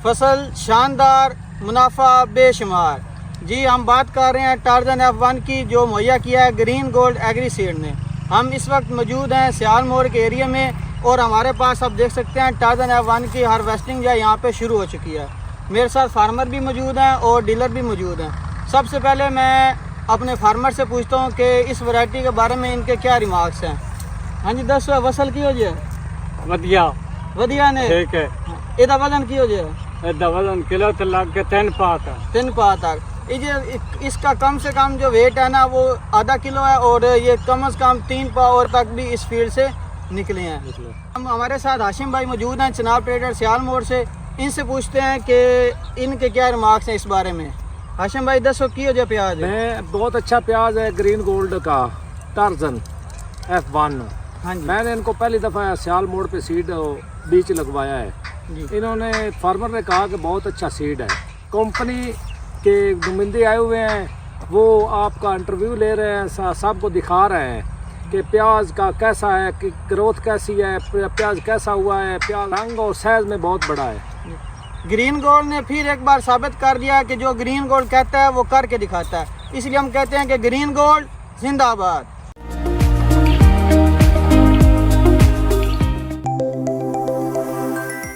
फसल शानदार, मुनाफा बेशुमार। जी हम बात कर रहे हैं टार्जन F1 की, जो मुहैया किया है ग्रीन गोल्ड एग्री सीड ने। हम इस वक्त मौजूद हैं सियाल मोड़ के एरिया में और हमारे पास आप देख सकते हैं टार्जन F1 की हार्वेस्टिंग जो है यहाँ पे शुरू हो चुकी है। मेरे साथ फार्मर भी मौजूद हैं और डीलर भी मौजूद हैं। सबसे पहले मैं अपने फार्मर से पूछता हूँ कि इस वैरायटी के बारे में इनके क्या रिमार्क्स हैं। हाँ जी दसो वसल की हो जाए वधिया वधिया ने ठीक है। ਇਹਦਾ वजन की हो जाए ਇਹਦਾ ਵਜ਼ਨ ਕਿਲੋ ਤੇ ਲੱਗ ਕੇ 3 ਪਾ ਤੱਕ 3 पा तक। इसका कम से कम जो वेट है ना वो आधा किलो है और ये कम से कम 3 पा और तक भी इस फील्ड से निकले हैं। हम हमारे साथ हाशिम भाई मौजूद हैं चनाब ट्रेडर सियाल मोड़ से। इनसे पूछते हैं कि इनके क्या रिमार्क्स हैं इस बारे में। हाशिम भाई दसो की हो जाए प्याज मैं बहुत अच्छा प्याज है ग्रीन गोल्ड का टार्जन F1। हाँ जी मैंने इनको पहली दफ़ा सियाल मोड़ पे सीड बीज लगवाया है। जी इन्होंने फार्मर ने कहा कि बहुत अच्छा सीड है। कंपनी के नुमाइंदे आए हुए हैं, वो आपका इंटरव्यू ले रहे हैं, सबको दिखा रहे हैं कि प्याज का कैसा है, कि ग्रोथ कैसी है, प्याज कैसा हुआ है। प्याज रंग और साइज में बहुत बड़ा है। ग्रीन गोल्ड ने फिर एक बार साबित कर दिया कि जो ग्रीन गोल्ड कहता है वो करके दिखाता है। इसलिए हम कहते हैं कि ग्रीन गोल्ड जिंदाबाद।